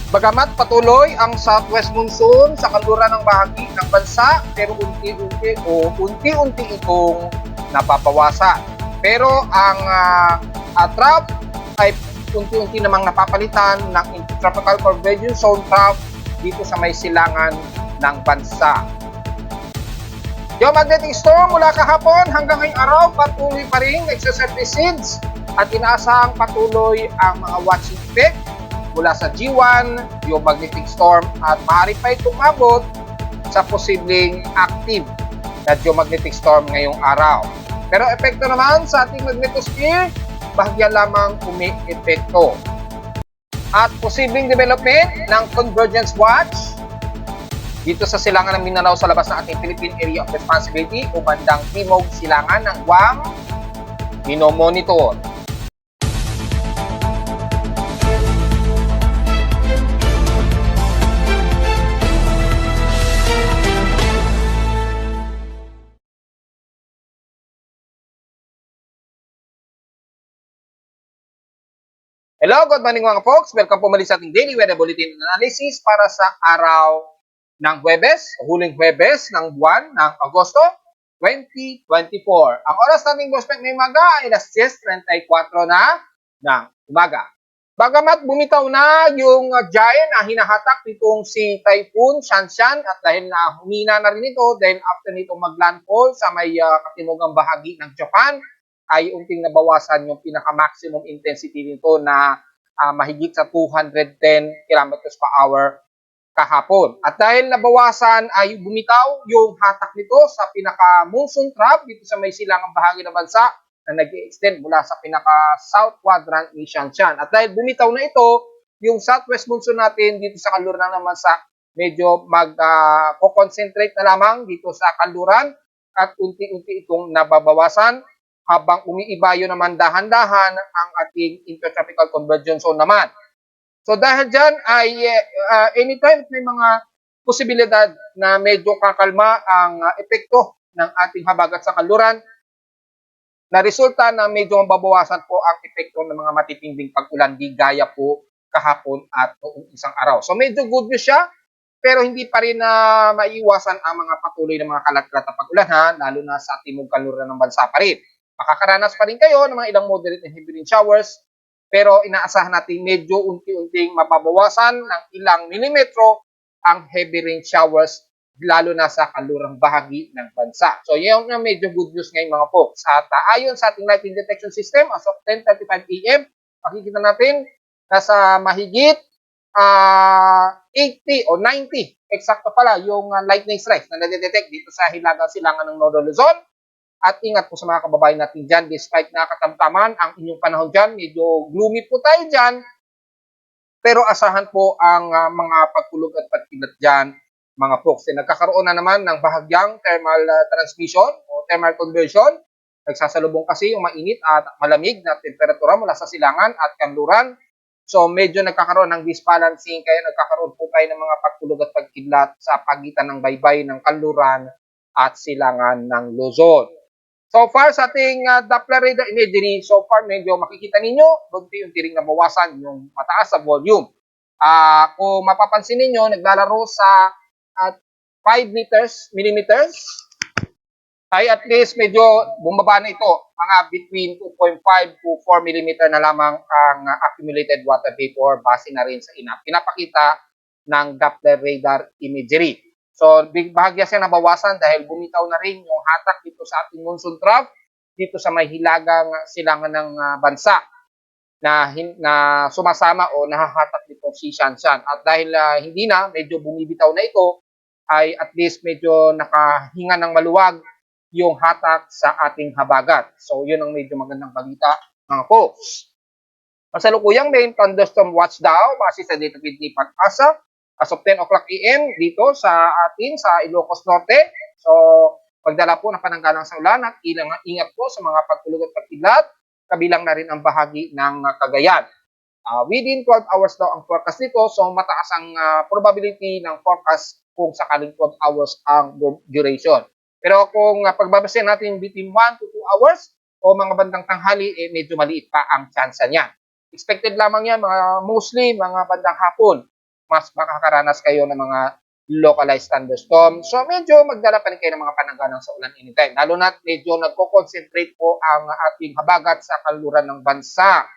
Bagamat patuloy ang southwest monsoon sa kanluran ng bahagi ng bansa, pero unti-unti itong napapawasan. Pero ang trough ay unti-unti namang napapalitan ng Intertropical Convergence Zone trough dito sa may silangan ng bansa. Geomagnetic storm mula kahapon hanggang ngayong araw patuloy pa rin nagsasurface at inaasahang patuloy ang mga watching effect mula sa G1, geomagnetic storm at maaari pa itong umabot sa posibleng active na geomagnetic storm ngayong araw. Pero epekto naman sa ating magnetosphere, bahagya lamang umi-epekto. At posibleng development ng Convergence Watch dito sa silangan ng Mindanao sa labas ng ating Philippine Area of Responsibility o bandang timog silangan ng Guam, minomonitor. Hello, good morning mga folks. Welcome po muli sa ating Daily Weather Bulletin Analysis para sa araw ng Huwebes, huling Huwebes ng buwan ng Agosto 2024. Ang oras nating prospect ngayong umaga ay alas 10:34 na ng umaga. Bagamat bumitaw na yung giant na hinahatak nitong si Typhoon Shanshan at dahil na humina na rin ito dahil after nito maglandfall sa may katimugang bahagi ng Japan, ay unting nabawasan yung pinaka-maximum intensity nito na mahigit sa 210 kilometers per hour kahapon. At dahil nabawasan ay bumitaw yung hatak nito sa pinaka-monsoon trough dito sa may silangang bahagi ng bansa na nag-extend mula sa pinaka-south quadrant ni Shanshan. At dahil bumitaw na ito, yung southwest monsoon natin dito sa kanluran ng bansa medyo mag-concentrate na lamang dito sa kanluran at unti-unti itong nababawasan habang umiibayo naman dahan-dahan ang ating Intertropical Convergence Zone naman. So dahil dyan ay anytime may mga posibilidad na medyo kakalma ang epekto ng ating habagat sa kanluran, na resulta na medyo mababawasan po ang epekto ng mga matitinding pag-ulan di gaya po kahapon at noong isang araw. So medyo good news siya, pero hindi pa rin na maiiwasan ang mga patuloy na mga kalat-kalat na pag-ulan lalo na sa timog kanluran ng bansa pa rin. Makakaranas pa rin kayo ng mga ilang moderate and heavy rain showers, pero inaasahan natin medyo unti-unting mababawasan ng ilang milimetro ang heavy rain showers lalo na sa kanlurang bahagi ng bansa. So yun ang medyo good news ngayon mga folks. At ayon sa ating lightning detection system as of 10:35 AM, makikita natin nasa mahigit 80 o 90, eksakto pala yung lightning strikes na nadedetect dito sa hilagang silangan ng Northern Luzon. At ingat po sa mga kababayan natin dyan, despite nakatamtaman ang inyong panahon dyan, medyo gloomy po tayo dyan, pero asahan po ang mga pagkulog at pagkilat dyan, mga folks. Nagkakaroon na naman ng bahagyang thermal transmission o thermal conversion. Nagsasalubong kasi yung mainit at malamig na temperatura mula sa silangan at kanluran. So medyo nagkakaroon ng disbalancing, kaya nagkakaroon po tayo ng mga pagkulog at pagkidlat sa pagitan ng baybay ng kanluran at silangan ng Luzon. So far sa ating Doppler radar imagery, so far medyo makikita ninyo, unti-unti ring nabawasan yung mataas sa volume. Kung mapapansin ninyo, naglalaro sa 5 millimeters, ay at least medyo bumaba na ito. Mga between 2.5 to 4 millimeter na lamang ang accumulated water vapor base na rin sa pinapakita ng Doppler radar imagery. So, bahagya siya nabawasan dahil bumitaw na rin yung hatak dito sa ating monsoon trough dito sa may hilagang silangan ng bansa na sumasama o nahahatak dito si Shanshan. At dahil hindi na, medyo bumibitaw na ito, ay at least medyo nakahinga ng maluwag yung hatak sa ating habagat. So, yun ang medyo magandang balita mga folks. Masalukuyang may thunderstorm watch daw base sa data feed ni Pag-asa as of 10 o'clock AM dito sa atin sa Ilocos Norte. So, pagdala po ng pananggalang sa ulan at ingat po sa mga pagkulog at pagkilat, kabilang na rin ang bahagi ng Cagayan. Within 12 hours daw ang forecast nito, so mataas ang probability ng forecast kung sakaling 12 hours ang duration. Pero kung pagbabasehan natin between 1 to 2 hours o mga bandang tanghali, medyo maliit pa ang chance niya. Expected lamang yan, mostly mga bandang hapon. mas makakaranas kayo ng mga localized thunderstorm. So medyo magdala pa rin kayo ng mga pananggalang sa ulan anytime. Lalo na medyo nagko-concentrate po ang ating habagat sa kanluran ng bansa.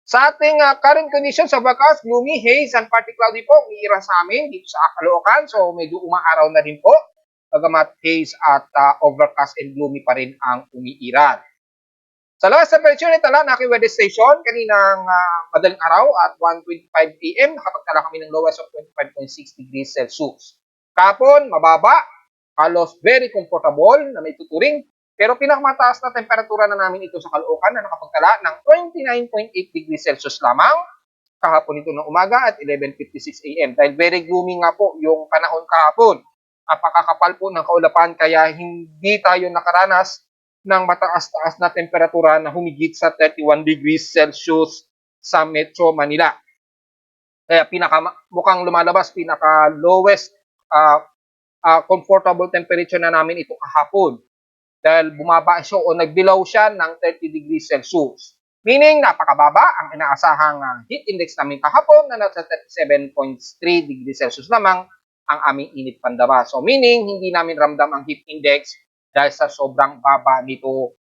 Sa ating current conditions sa bakas, gloomy, haze, and partly cloudy po, umiira sa amin dito sa Caloocan. So medyo umaaraw na rin po. Bagamat haze at overcast and gloomy pa rin ang umiiral. Sa lowest temperature nitala na aking weather station, kaninang madaling araw at 1:25 p.m. nakapagtala kami ng lowest of 25.6 degrees Celsius. Kahapon, mababa, halos very comfortable na may tuturing, pero pinakamataas na temperatura na namin ito sa Caloocan na nakapagtala ng 29.8 degrees Celsius lamang kahapon ito ng umaga at 11:56 a.m. Dahil very gloomy nga po yung panahon kahapon. Napakakapal po ng kaulapan kaya hindi tayo nakaranas ng mataas-taas na temperatura na humigit sa 31 degrees Celsius sa Metro Manila. Kaya mukhang lumalabas pinaka-lowest comfortable temperature na namin ito kahapon. Dahil bumaba siya o nagbilaw siya ng 30 degrees Celsius. Meaning, napakababa ang inaasahang heat index namin kahapon na nasa 37.3 degrees Celsius lamang ang aming init pandaba. So, meaning, hindi namin ramdam ang heat index dahil sa sobrang baba nito,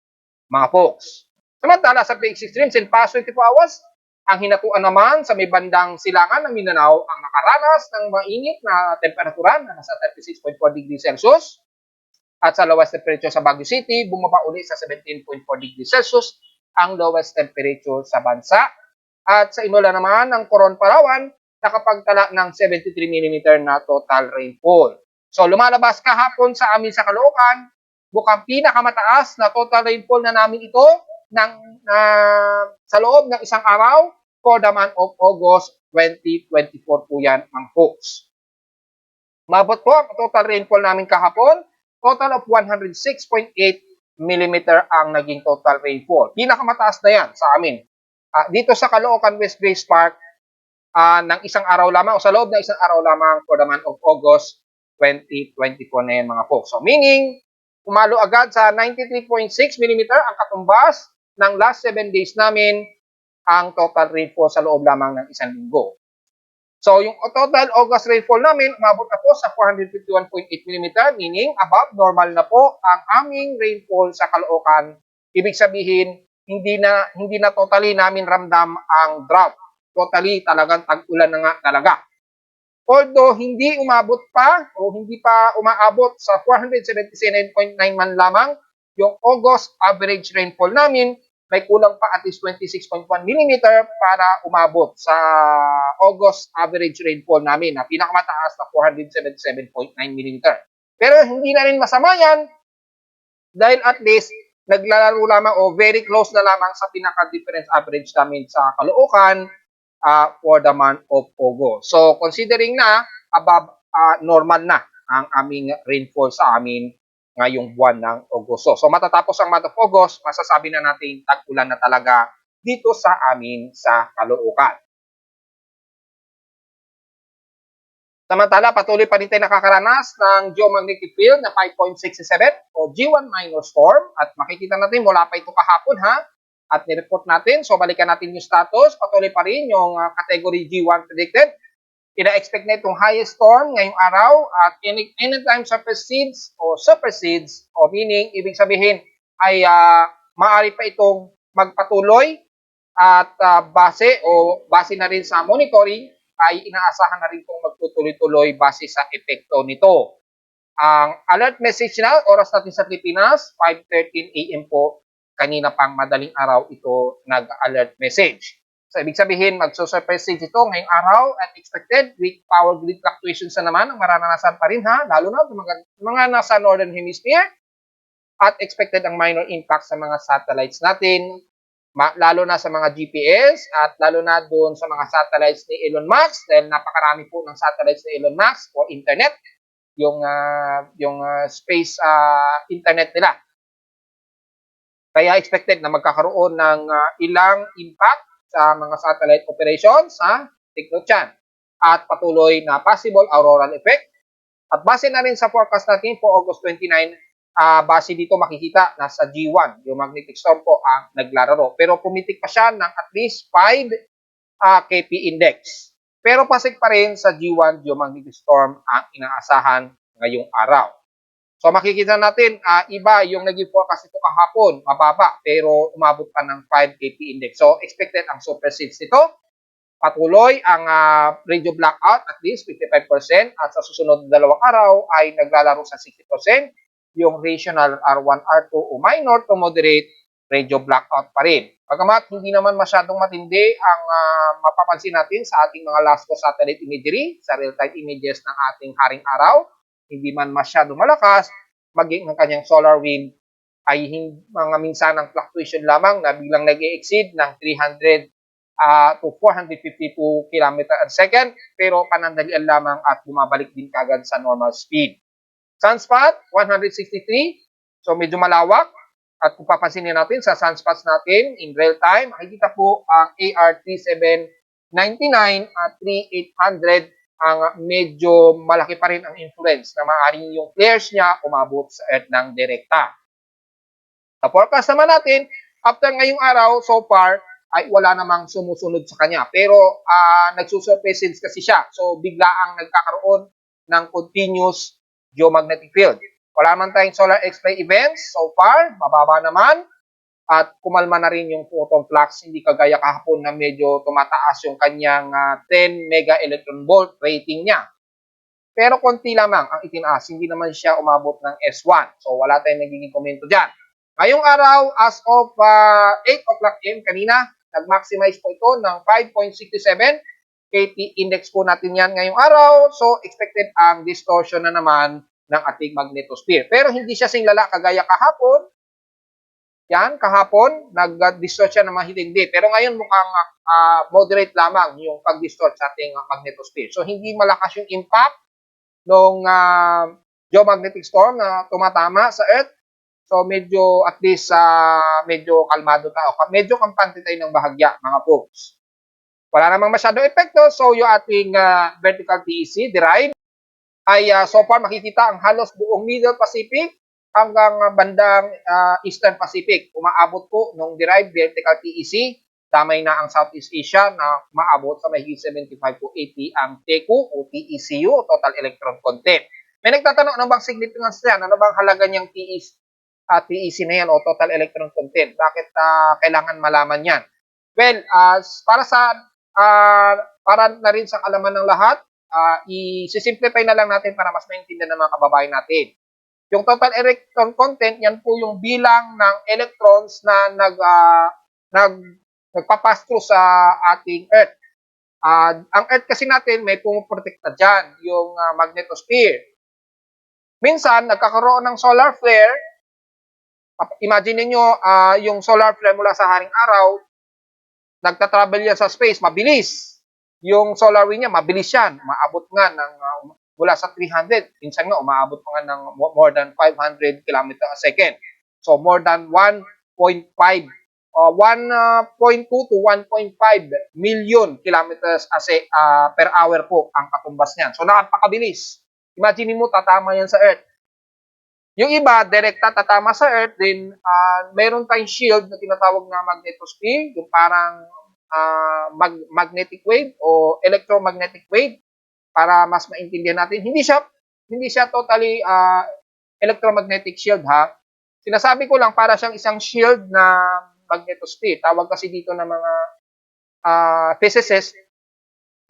mga folks. Samantala, sa PX Extremes in past 24 hours, ang hinatuan naman sa may bandang silangan ng Mindanao ang nakaranas ng mainit na temperatura na nasa 36.4 degrees Celsius. At sa lowest temperature sa Baguio City, bumaba uli sa 17.4 degrees Celsius ang lowest temperature sa bansa. At sa Inola naman, ang Coron, Palawan, nakapagtala ng 73 mm na total rainfall. So lumalabas kahapon sa amin sa Caloocan, mukhang pinakamataas na total rainfall na namin ito sa loob ng isang araw for the month of August 2024 po yan, mga folks. Mabot po ang total rainfall namin kahapon, total of 106.8 mm ang naging total rainfall. Pinakamataas na yan sa amin. Dito sa Caloocan West Grace Park, ng isang araw lamang o sa loob ng isang araw lamang for the month of August 2024 na yan, mga folks. So meaning, umalo agad sa 93.6 mm ang katumbas ng last 7 days namin ang total rainfall sa loob lamang ng isang linggo. So, yung total August rainfall namin, umabot na po sa 451.8 mm, meaning above normal na po ang aming rainfall sa Caloocan. Ibig sabihin, hindi na totally namin ramdam ang drought. Totally talagang tag-ulan na nga talaga. Although hindi umabot pa o hindi pa umaabot sa 479.9 man lamang yung August average rainfall namin, may kulang pa at least 26.1 mm para umabot sa August average rainfall namin na pinakamataas na 477.9 mm. Pero hindi na rin masama yan dahil at least naglalaro lamang o very close na lamang sa pinaka-difference average namin sa Caloocan for the month of August. So, considering na above normal na ang aming rainfall sa amin ngayong buwan ng Agosto. So, matatapos ang month of August, masasabi na natin tag-ulan na talaga dito sa amin sa Caloocan. Samantala, patuloy pa rin tayo nakakaranas ng geomagnetic field na 5.67 o G1 minor storm at makikita natin mula pa ito kahapon at nireport natin. So, balikan natin yung status. Patuloy pa rin yung category G1 predicted. Ina-expect na itong highest storm ngayong araw at anytime supersedes o meaning, ibig sabihin ay maaari pa itong magpatuloy at base na rin sa monitoring ay inaasahan na rin itong magtutuloy-tuloy base sa epekto nito. Ang alert message na, oras natin sa Pilipinas, 5:13 a.m. po. Kanina pang madaling araw ito nag-alert message. So, ibig sabihin, magsusurprecede ito ngayong araw at expected weak power grid fluctuations na naman ang mararanasan pa rin lalo na mga nasa Northern Hemisphere at expected ang minor impact sa mga satellites natin, lalo na sa mga GPS at lalo na doon sa mga satellites ni Elon Musk dahil napakarami po ng satellites ni Elon Musk for internet, yung space internet nila. Kaya expected na magkakaroon ng ilang impact sa mga satellite operations take note yan. At patuloy na possible auroral effect. At base na rin sa forecast natin for August 29, base dito makikita na sa G1, yung magnetic storm po ang naglararo. Pero pumitik pa siya ng at least 5 KP index. Pero pasik pa rin sa G1 geomagnetic storm ang inaasahan ngayong araw. So makikita natin, iba yung naging forecast ito kahapon, mababa, pero umabot pa ng 5 KP index. So expected ang supersedes nito. Patuloy ang radio blackout at least 55% at sa susunod na dalawang araw ay naglalaro sa 60%. Yung regional R1, R2 o minor to moderate radio blackout pa rin. Pagamat hindi naman masyadong matindi ang mapapansin natin sa ating mga LASCO satellite imagery, sa real-time images ng ating haring araw, hindi man masyadong malakas, maging ang kanyang solar wind ay mga minsanang fluctuation lamang na biglang nag-exceed ng 300 to 452 km per second, pero panandalian lamang at bumabalik din kagad sa normal speed. Sunspot, 163, so medyo malawak. At kung papansinin natin sa sunspots natin in real time, makikita po ang AR3799 at 3800 ang medyo malaki pa rin ang influence na maaaring yung flares niya umabot sa Earth ng direkta. Sa forecast naman natin, after ngayong araw, so far, ay wala namang sumusunod sa kanya. Pero nagsusurface kasi siya. So bigla ang nagkakaroon ng continuous geomagnetic field. Wala man tayong solar X-ray events so far, mababa naman. At kumalma na rin yung photon flux, hindi kagaya kahapon na medyo tumataas yung kanyang 10 mega electron volt rating niya. Pero konti lamang ang itinaas, hindi naman siya umabot ng S1. So wala tayong nagiging komento dyan. Ngayong araw, as of 8 o'clock AM kanina, nag-maximize po ito ng 5.67. KT index po natin yan ngayong araw. So expected ang distortion na naman ng ating magnetosphere. Pero hindi siya singlala kagaya kahapon. Yan, kahapon, nag-distort siya ng mahitindi. Pero ngayon mukhang moderate lamang yung pag-distort sa ating magnetosphere. So hindi malakas yung impact ng geomagnetic storm na tumatama sa Earth. So medyo at least medyo kalmado tayo. Medyo kampante tayo ng bahagya, mga folks. Wala namang masyadong epekto. So yung ating vertical TEC derived ay so far makikita ang halos buong Middle Pacific hanggang bandang Eastern Pacific. Umaabot po nung derived vertical TEC. Damay na ang Southeast Asia na umaabot sa mahigit 75 to 80 ang TECU o TECU, Total Electron Content. May nagtatanong ano bang significance niyan? Ano bang halaga niyang TEC na yan o Total Electron Content? Bakit kailangan malaman yan? Well, para na rin sa kalaman ng lahat, i-simplify na lang natin para mas maintindihan ng mga kababayan natin. Yung total electron content, yan po yung bilang ng electrons na nagpapass through sa ating Earth. Ang Earth kasi natin may pumuprotekta dyan, yung magnetosphere. Minsan, nagkakaroon ng solar flare. Imagine niyo yung solar flare mula sa haring araw, nagta-travel yan sa space, mabilis. Yung solar wind niya, mabilis yan. Maabot nga ng mula sa 300. Minsan nga, umaabot pa nga ng more than 500 km a second. So, more than 1.2 to 1.5 million kilometers per hour po ang katumbas niyan. So, napakabilis. Imagine mo, tatama yan sa Earth. Yung iba, direkta tatama sa Earth, then mayroon tayong shield na tinatawag na magnetosphere, yung parang magnetic wave o electromagnetic wave para mas maintindihan natin. Hindi siya totally electromagnetic shield ha. Sinasabi ko lang para siyang isang shield na magnetosphere. Tawag kasi dito ng mga physicists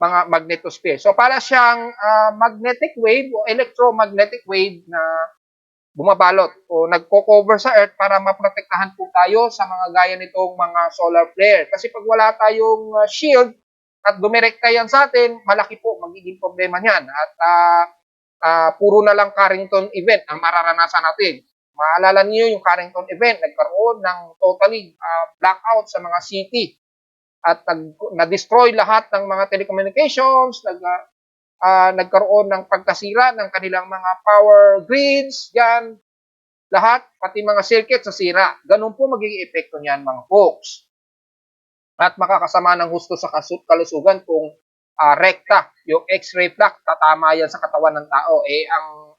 mga magnetosphere. So para siyang magnetic wave o electromagnetic wave na bumabalot o nagko-cover sa Earth para maprotektahan po tayo sa mga gaya nitong mga solar flare. Kasi pag wala tayong shield at dumirekta yan sa atin, malaki po magiging problema niyan. At puro na lang Carrington event ang mararanasan natin. Maalala niyo yung Carrington event, nagkaroon ng totally blackout sa mga city. At na-destroy lahat ng mga telecommunications, nagkaroon ng pagkasira ng kanilang mga power grids, yan, lahat, pati mga circuits nasira. Ganun po magiging epekto niyan mga folks. At makakasama ng husto sa kalusugan kung rekta, yung X-ray flux, tatama yan sa katawan ng tao.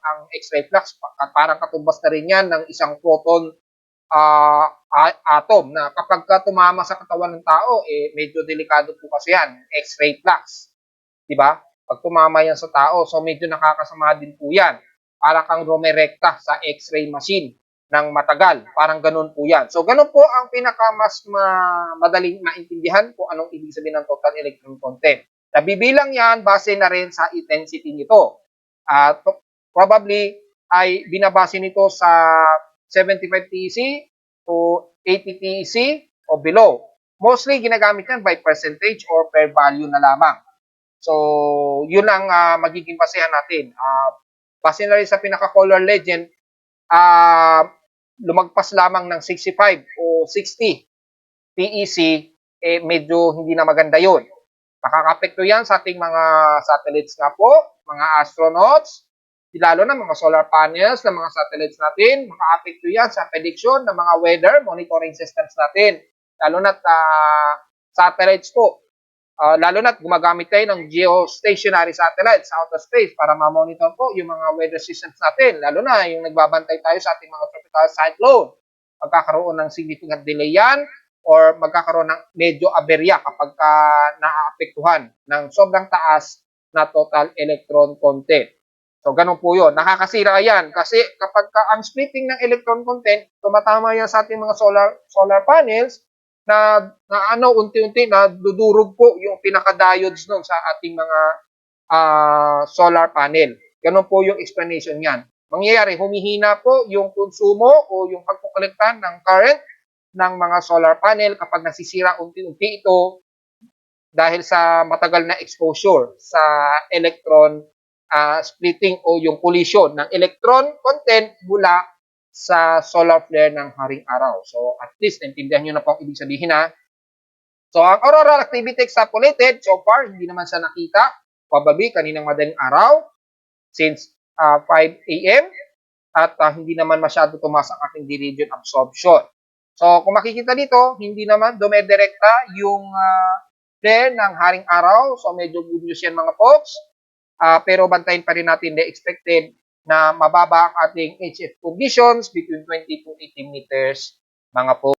Ang X-ray flux, parang katumbas na rin yan ng isang proton atom na kapag tumama sa katawan ng tao, medyo delikado po kasi yan, X-ray flux. di ba? Pag tumama yan sa tao, so medyo nakakasama din po yan. Para kang rumerekta sa x-ray machine ng matagal. Parang ganun po yan. So, ganun po ang pinaka mas madaling maintindihan kung anong ibig sabihin ng total electron content. Nabibilang yan base na rin sa intensity nito. Probably ay binabase nito sa 75 TeC to 80 TeC o below. Mostly ginagamit yan by percentage or per value na lamang. So, yun ang magiging basehan natin. Base na rin sa pinaka-color legend, lumagpas lamang ng 65 o 60 TeC, medyo hindi na maganda yun. Makaka-apekto yan sa ating mga satellites nga po, mga astronauts, lalo na mga solar panels ng mga satellites natin. Makaka-apekto yan sa prediction ng mga weather monitoring systems natin. Lalo na satellites po. Lalo na gumagamit tayo ng geostationary satellites sa outer space para ma-monitor po yung mga weather systems natin. Lalo na yung nagbabantay tayo sa ating mga tropical cyclone. Magkakaroon ng significant delay yan or magkakaroon ng medyo aberya kapag naaapektuhan ng sobrang taas na total electron content. So, ganun po yun. Nakakasira yan kasi kapag ang splitting ng electron content, tumatama yan sa ating mga solar panels, na unti-unti na dudurog po yung pinaka-diodes nun sa ating mga solar panel. Ganun po yung explanation niyan. Mangyayari, humihina po yung konsumo o yung pagkukolekta ng current ng mga solar panel kapag nasisira unti-unti ito dahil sa matagal na exposure sa electron splitting o yung collision ng electron content mula sa solar flare ng haring araw. So, at least, naintindihan nyo na po ang ibig sabihin ha. So, ang auroral activity extrapolated, so far, hindi naman siya nakita. Probably, kaninang madaling araw, since 5 a.m. At hindi naman masyado tumaas ang ating dirigion absorption. So, kung makikita dito, hindi naman dumedirekta yung flare ng haring araw. So, medyo good news yan mga folks. Pero bantayin pa rin natin the expected na mababa ang ating HF conditions between 20 to 18 meters, mga po.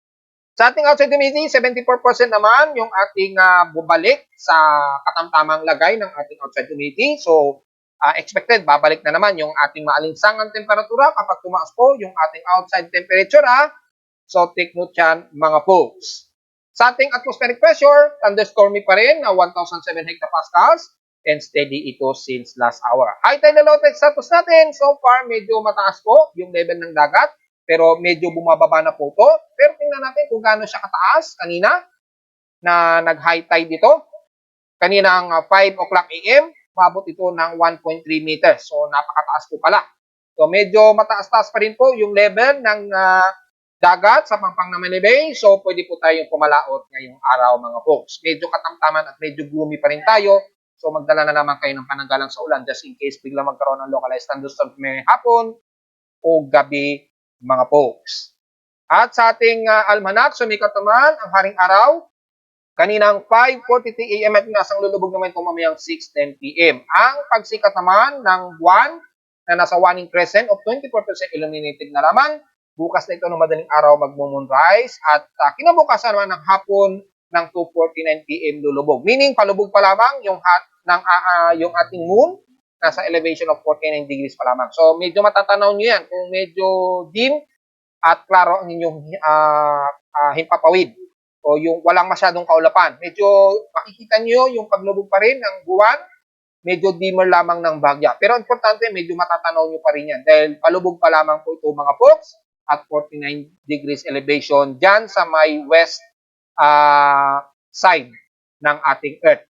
Sa ating outside humidity, 74% naman yung ating bubalik sa katamtamang lagay ng ating outside humidity. So, expected, babalik na naman yung ating maalinsangang temperatura kapag tumaas po yung ating outside temperature. So, take note yan, mga folks. Sa ating atmospheric pressure, thunderstormy pa rin na 1,007 hectopascals. And steady ito since last hour. High tide na low tide status natin. So far, medyo mataas po yung level ng dagat. Pero medyo bumababa na po ito. Pero tingnan natin kung gaano siya kataas kanina na nag-high tide dito. Kanina ang 5 o'clock AM, mabot ito ng 1.3 meters. So napakataas po pala. So medyo mataas-taas pa rin po yung level ng dagat sa Pampang na Manibay. So pwede po tayong pumalaot ngayong araw mga folks. Medyo katamtaman at medyo gloomy pa rin tayo. So, magdala na naman kayo ng pananggalang sa ulan just in case bigla magkaroon ng localized thunderstorm may hapon o gabi, mga folks. At sa ating almanac, sumikat naman ang haring araw. Kaninang 5:43 AM at nasang lulubog naman ito mamayang 6:10 PM. Ang pagsikat naman ng buwan na nasa waning crescent of 24% illuminated na lamang. Bukas na ito ng madaling araw magmo-moonrise at kinabukasan naman ng hapon ng 2:49 PM lulubog. Meaning, palubog pa lamang yung yung ating moon nasa elevation of 49 degrees pa lamang. So, medyo matatanaw nyo yan kung medyo dim at klaro ang inyong himpapawid o yung walang masyadong kaulapan. Medyo makikita nyo yung paglubog pa rin ng buwan, medyo dimmer lamang ng bagya. Pero importante, medyo matatanaw nyo pa rin yan dahil palubog pa lamang po ito mga folks at 49 degrees elevation dyan sa may west side ng ating Earth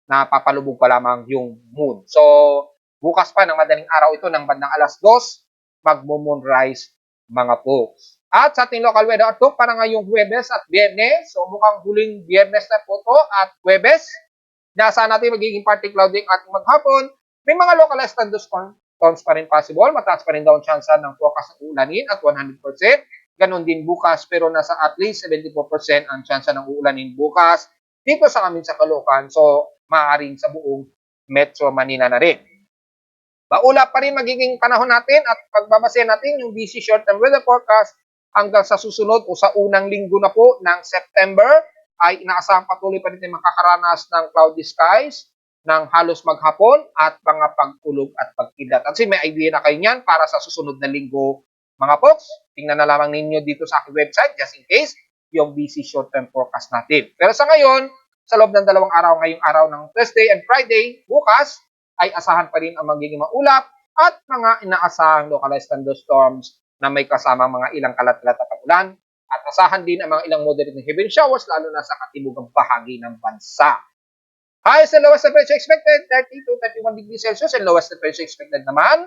na papalubog pa lamang yung moon. So, bukas pa ng madaling araw ito ng bandang alas 2, magmo-moonrise mga folks. At sa ating local weather outlook para ngayong Huwebes at Biyernes, so mukhang huling Biyernes na po ito at Huwebes, nasa natin magiging partly cloudy at maghapon, may mga localized thunderstorms pa rin possible, mataas pa rin daw ang chance ng forecast ng ulanin at 100%. Ganon din bukas pero nasa at least 74% ang chance ng uulanin bukas dito sa amin sa Caloocan. So, maaaring sa buong Metro Manila na rin. Maulap pa rin magiging panahon natin at pagbabase natin yung BC short-term weather forecast hanggang sa susunod o sa unang linggo na po ng September ay inaasahang patuloy pa rin makakaranas ng cloudy skies ng halos maghapon at mga pagtulog at pagkilat. At may idea na kayo niyan para sa susunod na linggo, mga folks. Tingnan na lamang ninyo dito sa aking website just in case yung busy short-term forecast natin. Pero sa ngayon, sa loob ng 2 araw, ngayong araw ng Thursday and Friday, bukas, ay asahan pa rin ang magiging maulap at mga inaasahang localized thunderstorms na may kasama mga ilang kalat-kalat na pag-ulan. At asahan din ang mga ilang moderate na heavy showers lalo na sa katimugang bahagi ng bansa. Highest and lowest temperature expected, 30 to 31 degrees Celsius. And lowest temperature expected naman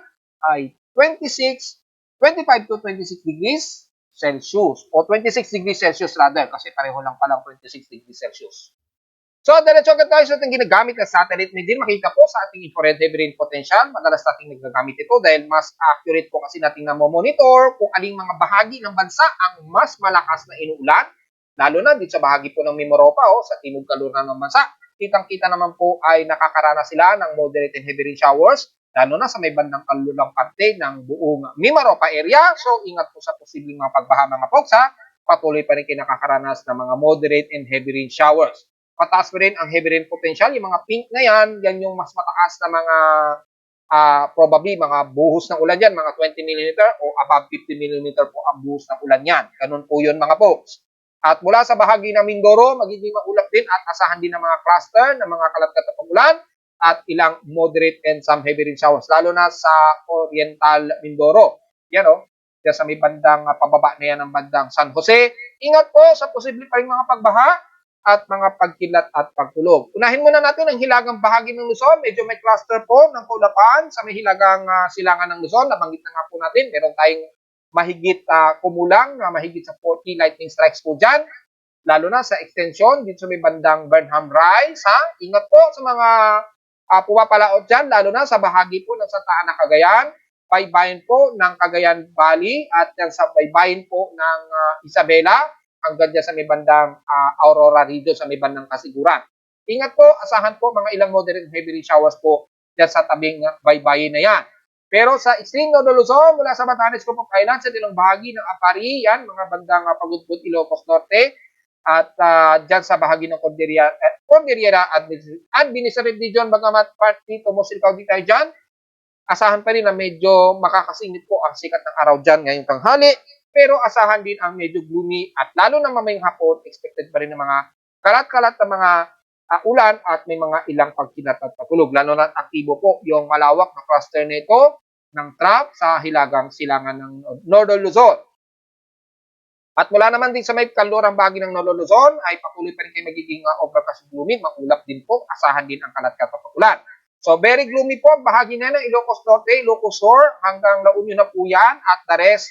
ay 25 to 26 degrees Celsius. O 26 degrees Celsius rather, kasi pareho lang palang 26 degrees Celsius. So, diretso agad tayo sa ating ginagamit na satellite imaging. Makita po sa ating infrared heavy rain potential. Madalas nating nagagamit ito dahil mas accurate po kasi nating namomonitor kung aling mga bahagi ng bansa ang mas malakas na inuulan. Lalo na dito sa bahagi po ng Mimaropa, sa timog kaluran ng bansa. Kitang-kita naman po ay nakakaranas sila ng moderate and heavy rain showers, lalo na sa may bandang kalulang parte ng buong Mimaropa area. So, ingat po sa posibleng mga pagbaha mga folks ha. Patuloy pa rin kayo nakakaranas ng mga moderate and heavy rain showers. Pataas pa rin ang heavy rain potential. Yung mga pink na yan yung mas mataas na mga probably mga buhos ng ulan yan, mga 20 mm o above 50 mm po ang buhos ng ulan yan. Ganun po yun mga folks. At mula sa bahagi ng Mindoro, magiging maulap din at asahan din ng mga cluster ng mga kalat-kalat na pag-ulan at ilang moderate and some heavy rain showers, lalo na sa Oriental Mindoro. Yan diyan sa may bandang pababa na yan ng bandang San Jose. Ingat po sa posible pa rin mga pagbaha at mga pagkilat at pagtulog. Unahin muna natin ang hilagang bahagi ng Luzon. Medyo may cluster po ng kaulapan sa may hilagang silangan ng Luzon. Nabanggit na nga po natin, meron tayong mahigit kumulang na mahigit sa 40 lightning strikes po dyan. Lalo na sa extension dito sa may bandang Burnham Rise. Ingat po sa mga pumapalaot dyan, lalo na sa bahagi po ng Santa Ana, Cagayan, baybayin po ng Cagayan Valley at yan sa baybayin po ng Isabela, hanggang dyan sa may bandang Aurora region, sa may bandang Kasiguran. Ingat po, asahan po mga ilang moderate heavy rain showers po dyan sa tabing baybayin na yan. Pero sa extreme Northern Luzon, mula sa Batanes, Comox Island, sa ilang bahagi ng Apari, yan, mga bandang Pagudpud, Ilocos Norte, at dyan sa bahagi ng Cordillera Administrative Region, Bagamat Part dito, Mosilcao di tayo dyan, asahan pa rin na medyo makakasingit po ang sikat ng araw dyan ngayong tanghali. Pero asahan din ang medyo gloomy at lalo na mamayang hapon, expected pa rin ng mga kalat-kalat na mga ulan at may mga ilang pagkilat at pagkulog. Lalo na aktibo po yung malawak na cluster nito ng trap sa hilagang silangan ng Northern Luzon. At mula naman din sa may kalurang bahagi ng Northern Luzon ay patuloy pa rin kayo magiging overcast gloomy, maulap din po, asahan din ang kalat-kalat at ulan. So very gloomy po ang bahagi na ng Ilocos Norte, Ilocos Sur, hanggang La Union na po yan at the rest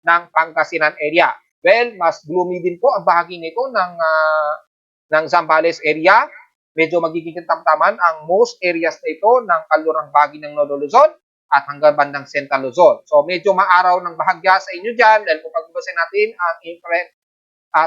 ng Pangasinan area. Well, mas gloomy din po ang bahagi nito ng Zambales area. Medyo magiging tamtaman ang most areas na ito ng kalurang bahagi ng Northern Luzon at hanggang bandang Central Luzon. So medyo maaraw ng bahagya sa inyo dyan dahil kung pagbabasin natin ang infrared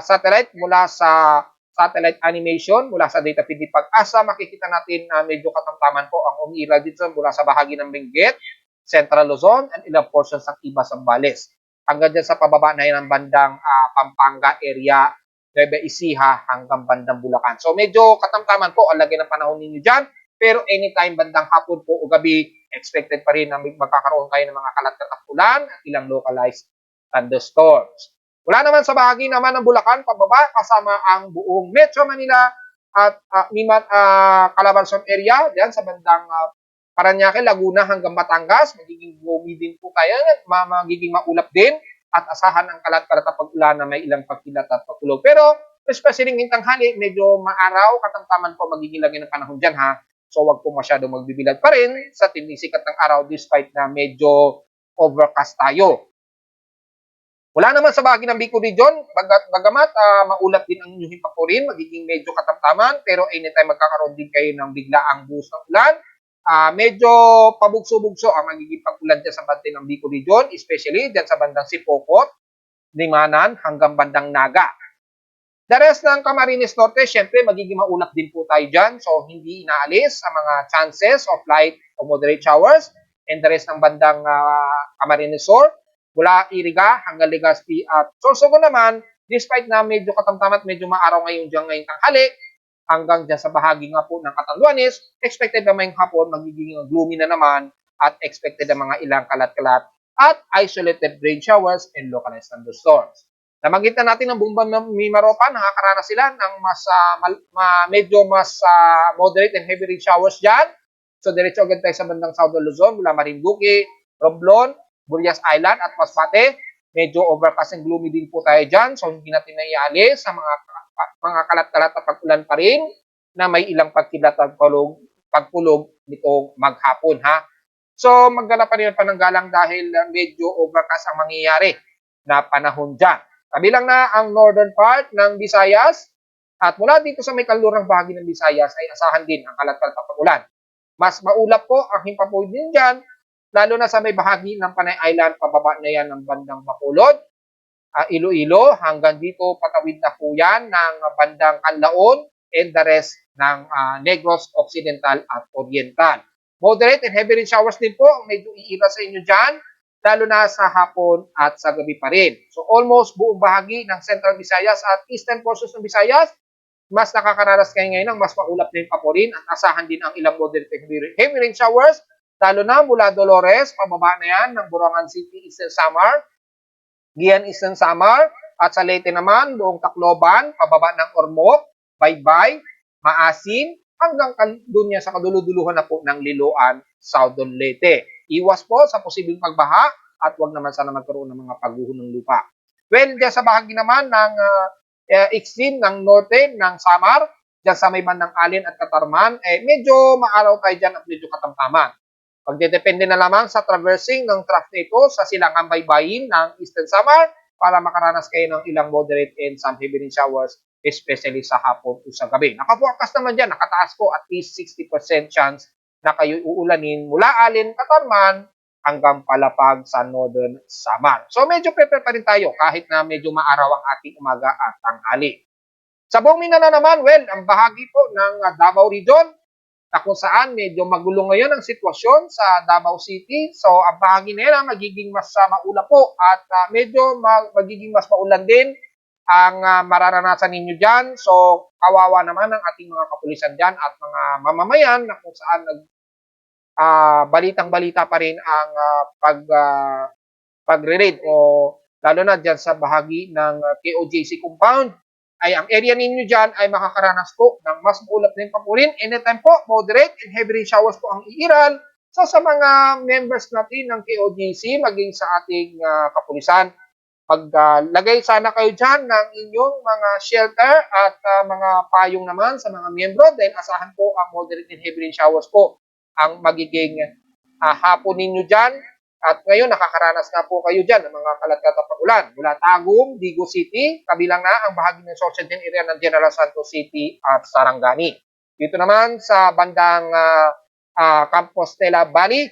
satellite mula sa satellite animation, mula sa data feed ni Pag-asa, makikita natin na medyo katamtaman po ang umiiral dito mula sa bahagi ng Benguet, Central Luzon, and ilang portions ng Iba Zambales. Hanggang dyan sa pababa na yan ng bandang Pampanga area, Nueva Ecija hanggang bandang Bulacan. So medyo katamtaman po ang lagay ng panahon ninyo dyan. Pero anytime bandang hapon po o gabi, expected pa rin na magkakaroon kayo ng mga kalat-kalat ulan at ilang localized thunderstorms. Wala naman sa bahagi naman ng Bulacan, pababa, kasama ang buong Metro Manila at Calabarzon area, dyan sa bandang Parañaque, Laguna hanggang Batangas, magiging gloomy din po tayo, magiging maulap din at asahan ang kalat-kalat na pag-ulan na may ilang pagkilat at pagkulog. Pero especially ngayong tanghali, medyo maaraw, katamtaman po magiging lagi ng panahon dyan So wag po masyado magbibilad pa rin sa tinding sikat ng araw despite na medyo overcast tayo. Wala naman sa bahagi ng Bicol Region, bagamat maulap din ang inyong himpapurin, magiging medyo katamtaman, pero anytime magkakaroon din kayo ng biglaang buhos ng ulan. Medyo pabugso-bugso ang magiging pag-ulan dyan sa bante ng Bicol Region, especially dyan sa bandang Sipocot, Limanan, hanggang bandang Naga. The rest ng Camarines Norte, syempre magiging maulap din po tayo dyan, so hindi inaalis ang mga chances of light o moderate showers, and the rest ng bandang Camarines Sur, mula Iriga hanggang Legazpi at Sorsogon naman, despite na medyo katamtaman at medyo maaraw ngayon dyan ngayong tanghali, hanggang dyan sa bahagi nga po ng Catanduanes, expected na ngayong hapon magiging gloomy na naman at expected na mga ilang kalat-kalat at isolated rain showers and localized thunderstorms. Nabanggit na natin ng Bumban Mimaropa, nakakaranas sila ng medyo mas moderate and heavy rain showers dyan. So, diretso agad tayo sa bandang Southern Luzon mula Marinduque, Romblon, Burias Island at Masbate. Medyo overcast and gloomy din po tayo dyan. So, hindi natin naialis sa mga kalat-kalat at pag-ulan pa rin na may ilang pagkilat at pagpulog nitong maghapon, ha. So, magdala pa rin ang pananggalang dahil medyo overcast ang mangyayari na panahon dyan. Kabilang na ang northern part ng Visayas at mula dito sa may kalurang bahagi ng Visayas ay asahan din ang kalat-kalat at pag-ulan. Mas maulap po ang himpapawid din dyan, lalo na sa may bahagi ng Panay Island, pababa na yan ng bandang Bacolod, Iloilo, hanggang dito patawid na po yan ng bandang Canlaon and the rest ng Negros Occidental at Oriental. Moderate and heavy rain showers din po ang medyo iira sa inyo dyan, lalo na sa hapon at sa gabi pa rin. So almost buong bahagi ng Central Visayas at Eastern portions ng Visayas, mas nakakaranas kayo ngayon ng mas maulap na yung paporin at asahan din ang ilang moderate and heavy rain showers, lalo na mula Dolores, pababa na yan ng Burangan City, Eastern Samar, Gian Eastern Samar, at sa Leyte naman, buong Tacloban, pababa ng Ormoc, Baybay, Maasin, hanggang doon niya sa kaduluduluhan na po ng Liloan, Southern Leyte. Iwas po sa posibleng pagbaha at huwag naman sana magkaroon ng mga pagguho ng lupa. Well, dyan sa bahagi naman ng extreme ng norte ng Samar, dyan sa may bandang Alin at Katarman, medyo maaraw tayo dyan at medyo katamtaman. Pagdedepende na lamang sa traversing ng trough nito sa silangang baybayin ng Eastern Samar para makaranas kayo ng ilang moderate and some heavy rain showers, especially sa hapon o sa gabi. Naka-forecast naman dyan, nakataas po at least 60% chance na kayo uulanin mula Alin, Katarman hanggang palapag sa Northern Samar. So medyo prepare pa rin tayo kahit na medyo maaraw ang ating umaga at tanghali. Sa buong Mindanao naman, well, ang bahagi po ng Davao Region na kung saan medyo magulo ngayon ang sitwasyon sa Davao City. So ang bahagi na yan magiging mas maulap po at medyo magiging mas maulan din ang mararanasan ninyo dyan. So kawawa naman ang ating mga kapulisan dyan at mga mamamayan na kung saan balitang-balita pa rin ang pagre-raid o lalo na dyan sa bahagi ng KOJC compound ay ang area ninyo dyan ay makakaranas po ng mas maulap na yung papurin. Anytime po, moderate and heavy rain showers po ang iiral. So sa mga members natin ng KOJC, maging sa ating kapulisan, paglagay sana kayo dyan ng inyong mga shelter at mga payong naman sa mga miyembro dahil asahan po ang moderate and heavy rain showers po ang magiging hapon ninyo dyan. At ngayon, nakakaranas na po kayo dyan ng mga kalat-kalat na pag-ulan. Mula Tagum, Digo City, kabilang na ang bahagi ng Sorsogon area ng General Santos City at Sarangani. Dito naman sa bandang Compostela Valley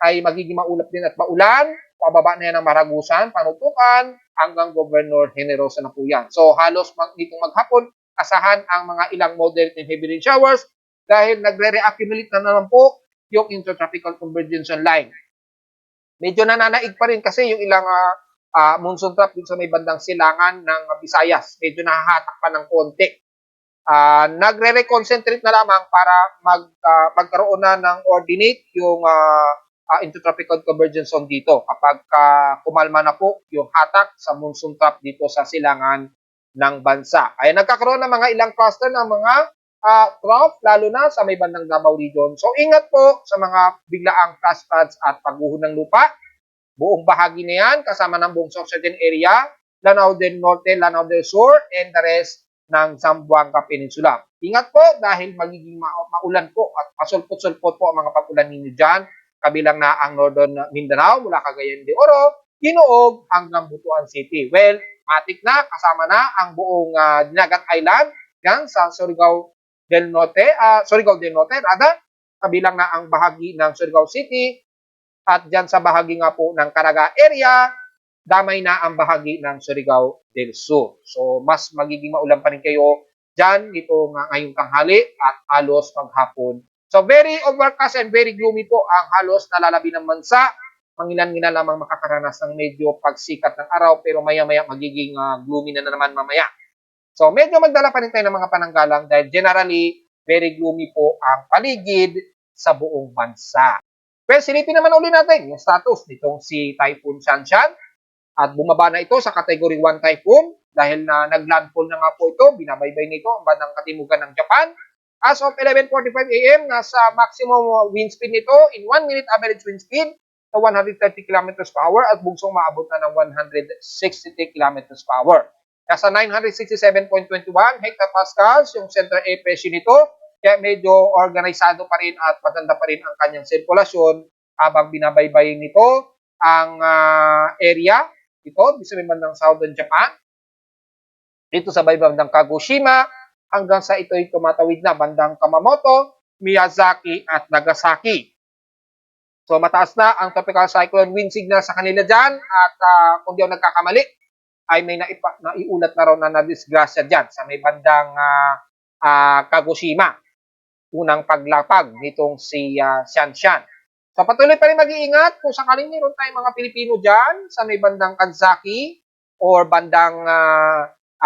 ay magiging maulap din at maulan. Pababa na yan ng Maragusan, Panutukan, hanggang Governor Generosa na po yan. So halos ditong maghapon, asahan ang mga ilang moderate and heavy rain showers dahil nagre-reaccumulate na naman po yung intertropical convergence line. Medyo nananaig pa rin kasi yung ilang monsoon trap dito sa may bandang silangan ng Visayas. Medyo nahahatak pa ng konti. Nagre-reconcentrate na lamang para magkaroon na ng ordinate yung intertropical convergence zone dito kapag kumalma na po yung hatak sa monsoon trap dito sa silangan ng bansa. Ay nagkakaroon ng mga ilang cluster ng mga trough, lalo na sa may bandang Davao Region. So, ingat po sa mga biglaang flash floods at pagguho ng lupa. Buong bahagi na yan, kasama ng buong Sorsogon area, Lanao del Norte, Lanao del Sur, and the rest ng Zamboanga Peninsula. Ingat po dahil magiging maulan po at pasulpot-sulpot po ang mga pag-ulan ninyo dyan. Kabilang na ang Northern Mindanao, mula Cagayan de Oro, Ginoog, hanggang Butuan City. Well, matik na, kasama na ang buong Dinagat Island, yan sa Surigao del Norte, kabilang na ang bahagi ng Surigao City at dyan sa bahagi nga po ng Caraga area, damay na ang bahagi ng Surigao del Sur. So, mas magiging maulan pa rin kayo dyan dito ngayong tanghali at halos maghapon. So, very overcast and very gloomy po ang halos nalalabi ng bansa. Mangilan-ngilan lamang makakaranas ng medyo pagsikat ng araw pero maya-maya magiging gloomy na naman mamaya. So medyo magdala pa rin tayo ng mga pananggalang dahil generally, very gloomy po ang paligid sa buong bansa. Well, silipin naman ulit natin yung status nitong si Typhoon Shanshan at bumaba na ito sa Category 1 Typhoon dahil na naglandfall na nga po ito, binabaybay nito ang bandang katimugan ng Japan. As of 11:45 AM, nasa maximum wind speed nito in 1 minute average wind speed na 130 kilometers per hour at bugsong maabot na ng 160 kilometers per hour. Nasa 967.21 hectopascals yung center air pressure nito, kaya medyo organisado pa rin at maganda pa rin ang kanyang sirkulasyon habang binabaybay nito ang area ito sa may bandang southern Japan, dito sa may bandang Kagoshima, hanggang sa ito'y tumatawid na bandang Kumamoto, Miyazaki at Nagasaki. So mataas na ang tropical cyclone wind signal sa kanila dyan at kung di ako nagkakamali, ay may naiulat na raw na nadisgrasya dyan sa may bandang Kagoshima. Unang paglapag nitong si Shanshan. So patuloy pa rin mag-iingat kung sakaling meron tayong mga Pilipino dyan sa may bandang Kanzaki or bandang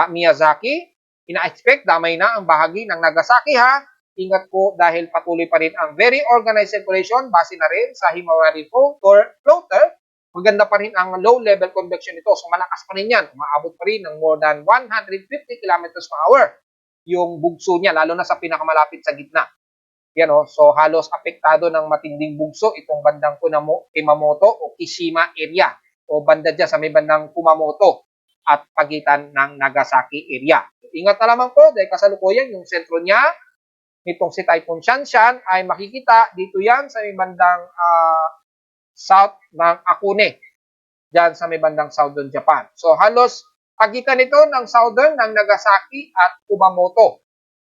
Miyazaki. Ina-expect damay na ang bahagi ng Nagasaki ha. Ingat po dahil patuloy pa rin ang very organized circulation base na rin sa Himawari floater. Maganda pa rin ang low-level convection nito. So malakas pa rin yan. Umaabot pa rin ng more than 150 kilometers per hour yung bugso niya, lalo na sa pinakamalapit sa gitna. Yan o, so halos apektado ng matinding bugso itong bandang Kumamoto o Kishima area o banda dyan sa may bandang Kumamoto at pagitan ng Nagasaki area. So, ingat na lamang po dahil kasalukuyan yung sentro niya nitong si Typhoon Shanshan ay makikita dito yan sa may bandang south ng Akune, dyan sa may bandang southern Japan. So halos pagitan nito ng southern ng Nagasaki at Kumamoto.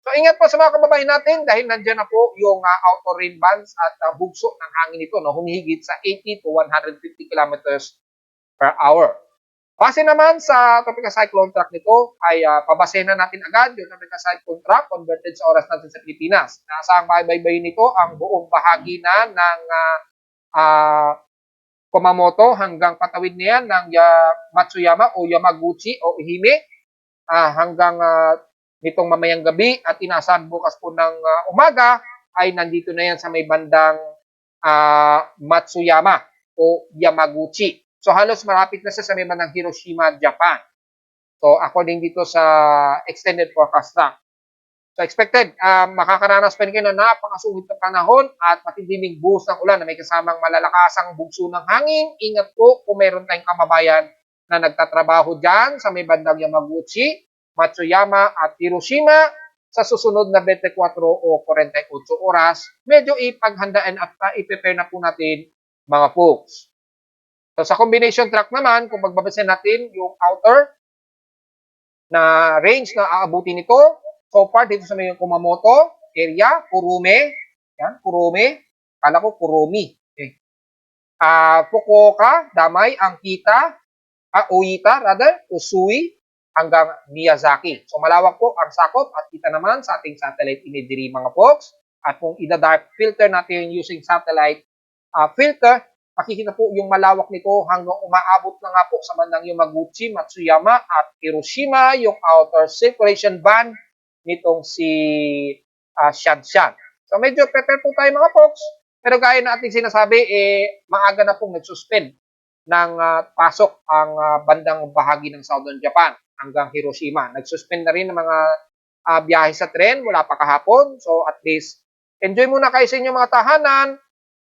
So ingat po sa mga kababayan natin dahil nandiyan na po yung outer rain bands at bugso ng hangin nito, no, humihigit sa 80 to 150 kilometers per hour. Base naman sa tropical cyclone track nito ay pabasehin na natin agad yung tropical cyclone track converted sa oras natin sa Pilipinas. Nasa ang baybayin nito ang buong bahagi na ng Kumamoto hanggang patawid na yan ng Matsuyama o Yamaguchi o Ehime hanggang nitong mamayang gabi at inasahan bukas po ng umaga ay nandito na yan sa may bandang Matsuyama o Yamaguchi. So halos malapit na siya sa may bandang Hiroshima, Japan. So according dito sa extended forecast na. So expected, makakaranas pa rin kayo ng napakasungit na panahon at matinding buhos ng ulan na may kasamang malalakasang bugso ng hangin. Ingat po kung meron tayong kamabayan na nagtatrabaho dyan sa may bandang Yamaguchi, Matsuyama at Hiroshima sa susunod na 24 o 48 oras. Medyo ipaghandaan at i-prepare na po natin mga folks. So sa combination track naman, kung magbabasin natin yung outer na range na aabutin nito, so far, dito sa may Kumamoto area, Kurume. Yan, Kurume. Kala ko Kurumi. Okay. Fukuoka, Damay, Angkita, Oita, rather, Usui, hanggang Miyazaki. So, malawak po ang sakop at kita naman sa ating satellite imagery, mga folks. At kung ida-dark filter natin using satellite filter, makikita po yung malawak nito hanggang umaabot na nga po sa bandang Yamaguchi, Matsuyama, at Hiroshima, yung outer circulation band nitong si Shanshan. So medyo prepare po tayo mga folks. Pero gaya na ating sinasabi, maaga na pong nag-suspend ng pasok ang bandang bahagi ng Southern Japan hanggang Hiroshima. Nag-suspend na rin ng mga biyahe sa tren wala pa kahapon. So at least, enjoy muna kayo sa inyong mga tahanan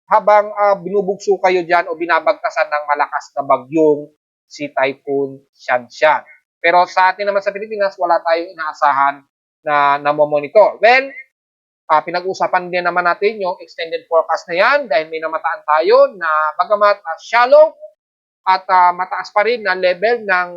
habang binubugso kayo dyan o binabagtasan ng malakas na bagyong si Typhoon Shanshan. Pero sa atin naman sa Pilipinas, wala tayong inaasahan na namomonitor. Well, pinag-usapan din naman natin yung extended forecast na yan dahil may namataan tayo na bagamat shallow at mataas pa rin na level ng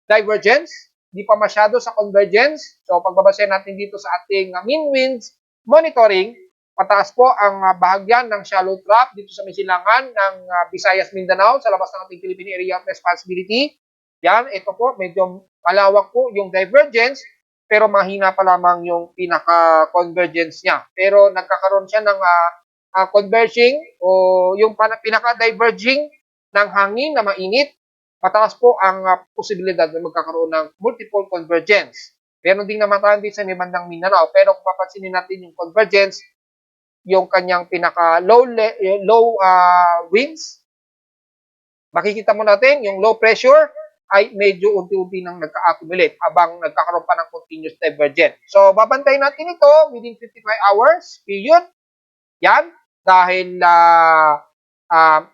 divergence, di pa masyado sa convergence. So pagbabasehan natin dito sa ating mean winds monitoring, mataas po ang bahagyan ng shallow trough dito sa may silangan ng Visayas, Mindanao sa labas ng ating Philippine Area of Responsibility. Yan, ito po, medyo malawak po yung divergence pero mahina pa lamang yung pinaka-convergence niya. Pero nagkakaroon siya ng converging o yung pinaka-diverging ng hangin na mainit. Mataas po ang posibilidad na magkakaroon ng multiple convergence. Meron ding namatayan din sa may bandang Mindanao. Pero kung papansinin natin yung convergence, yung kanyang pinaka low winds, makikita mo natin yung low pressure ay medyo unti-unti nang nagka-accumulate habang nagkakaroon pa ng continuous divergence. So, babantayin natin ito within 55 hours, period. Yan, dahil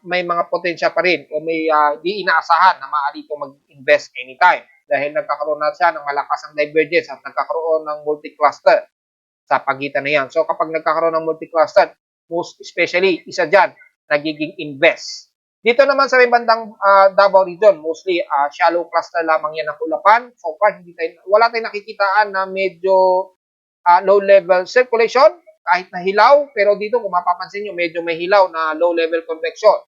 may mga potensya pa rin o may di inaasahan na maaari ito mag-invest anytime dahil nagkakaroon na siya ng malakas ang divergence at nagkakaroon ng multi-cluster sa pagitan na yan. So, kapag nagkakaroon ng multi-cluster, most especially, isa dyan, nagiging invest. Dito naman sa may bandang Davao region, mostly shallow cluster lamang yan ng kulapan. So far, wala tayong nakikitaan na medyo low level circulation, kahit na hilaw, pero dito kung mapapansin nyo, medyo may hilaw na low level convection.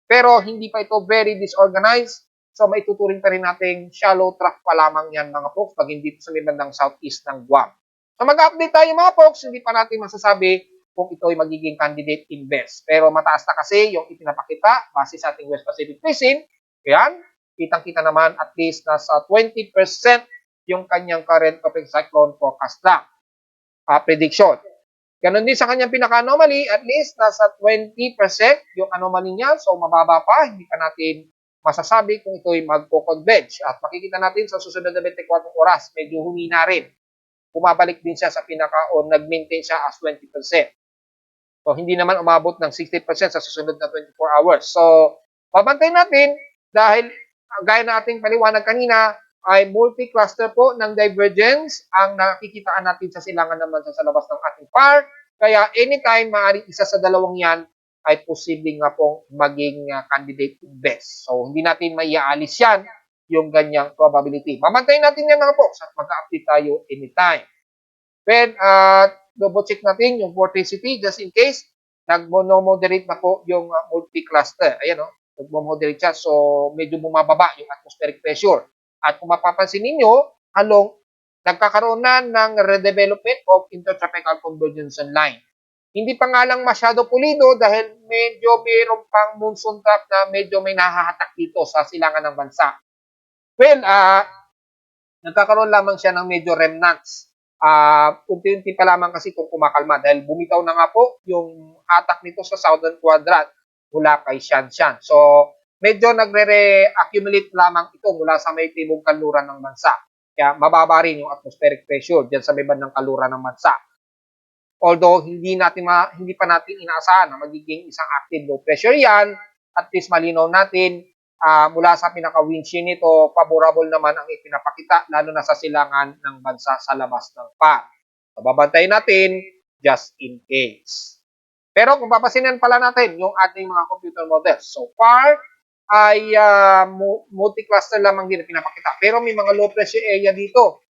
Pero hindi pa ito very disorganized, so maituturing pa rin natin shallow trough pa lamang yan mga folks pag hindi sa may bandang southeast ng Guam. So mag-update tayo mga folks, hindi pa natin masasabi kung ito ay magiging candidate invest. Pero mataas na kasi yung ipinapakita base sa ating West Pacific Basin. Yan, kitang-kita naman at least nasa 20% yung kanyang current tropical cyclone forecast lang. Prediction. Ganon din sa kanyang pinaka-anomaly, at least nasa 20% yung anomaly niya. So mababa pa, hindi pa natin masasabi kung ito ay magpo-converge. At makikita natin sa susunod na 24 oras, medyo humina rin. Bumabalik din siya sa pinaka o nag-maintain siya as 20%. So, hindi naman umabot ng 60% sa susunod na 24 hours. So, babantayin natin dahil gaya na ating paliwanag kanina, ay multi-cluster po ng divergence ang nakikitaan natin sa silangan naman sa labas ng ating par. Kaya anytime maaaring isa sa dalawang yan ay posibleng nga pong maging candidate invest. So, hindi natin maiaalis yan yung ganyang probability. Babantayin natin yan mga po at mag-update tayo anytime. Then, double check natin yung vorticity just in case nag-monomoderate na po yung multi-cluster. Ayan o, nag-monomoderate siya. So, medyo bumababa yung atmospheric pressure. At kung mapapansin ninyo, nagkakaroon na ng redevelopment of intertropical convergence line. Hindi pa nga lang masyado pulido dahil medyo mayroon pang monsoon trap na medyo may nahahatak dito sa silangan ng bansa. Well, nagkakaroon lamang siya ng medyo remnants. Unti-unti pa lamang kasi kung kumakalma dahil bumitaw na nga po yung hatak nito sa southern quadrant mula kay Shanshan. So, medyo nagre-accumulate lamang ito mula sa may tibong kanluran ng bansa. Kaya mababa rin yung atmospheric pressure dyan sa may bandang kaluran ng bansa. Although hindi pa natin inaasahan na magiging isang active low pressure yan, at least malinaw natin mula sa pinaka-wind shear nito, favorable naman ang ipinapakita, lalo na sa silangan ng bansa sa labas ng par. So, babantayin natin just in case. Pero kung papasinin pala natin yung ating mga computer models, so far ay multi-cluster lamang din na pinapakita. Pero may mga low pressure area dito.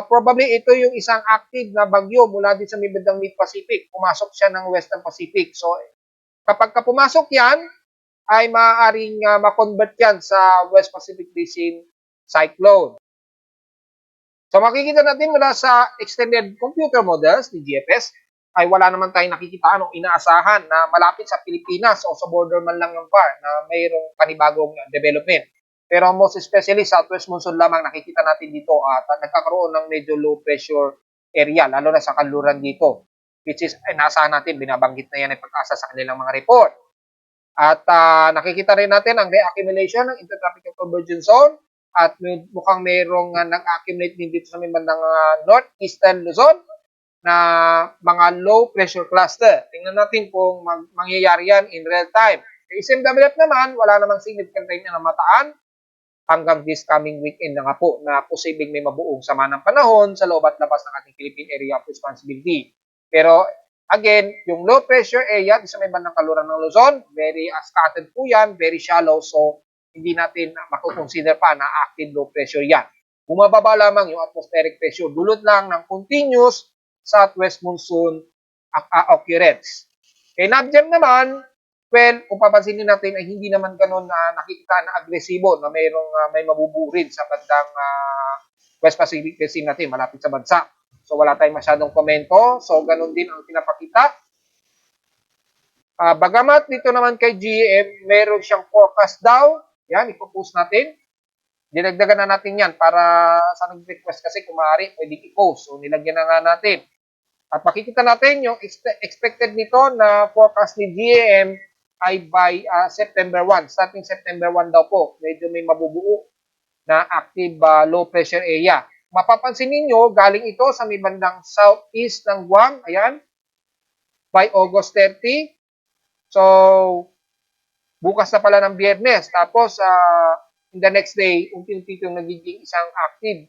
Probably ito yung isang active na bagyo mula din sa may bandang Mid-Pacific. Pumasok siya ng Western Pacific. So, kapag pumasok yan, ay maaaring ma-convert yan sa West Pacific Basin cyclone. So makikita natin mula sa extended computer models ni GFS ay wala naman tayong nakikita o inaasahan na malapit sa Pilipinas o sa border man lang ng PAR na mayroong panibagong development. Pero most especially Southwest Monsoon lamang nakikita natin dito at nagkakaroon ng medyo low pressure area lalo na sa kanluran dito, which is inaasahan natin, binabanggit na yan ay pag-asa sa kanilang mga report. At nakikita rin natin ang reaccumulation ng intertropical convergence zone at mukhang mayroong nag-accumulate din dito sa may bandang northeastern Luzon na mga low pressure cluster. Tingnan natin kung mangyayari yan in real time. Sa SMWF naman, wala namang significant time na namataan hanggang this coming weekend na nga po na posibleng may mabuong sama ng panahon sa loob at labas ng ating Philippine Area of Responsibility. Pero again, yung low pressure area sa may bandang kaluran ng Luzon, very scattered po yan, very shallow, so hindi natin makukonsider pa na active low pressure yan. Bumababa lamang yung atmospheric pressure, dulot lang ng continuous southwest monsoon occurrence. Kay NABGEM naman, well, kung papansinin natin ay hindi naman ganun na nakikita na agresibo na may mabuburin sa bandang West Pacific Basin natin, malapit sa bansa. So, wala tayong masyadong komento. So, ganun din ang pinapakita. Bagamat dito naman kay GM, meron siyang forecast daw. Yan, ipopost natin. dinagdagan na natin yan para sa nag-request kasi kung maaari, pwede i-post. So, nilagyan na nga natin. At makikita natin yung expected nito na forecast ni GAM ay by September 1. Starting September 1 daw po, medyo may mabubuo na active low pressure area. Mapapansin ninyo, galing ito sa may bandang southeast ng Guam. Ayan, by August 30. So, bukas na pala ng Biyernes. Tapos, in the next day, unti-unti itong nagiging isang active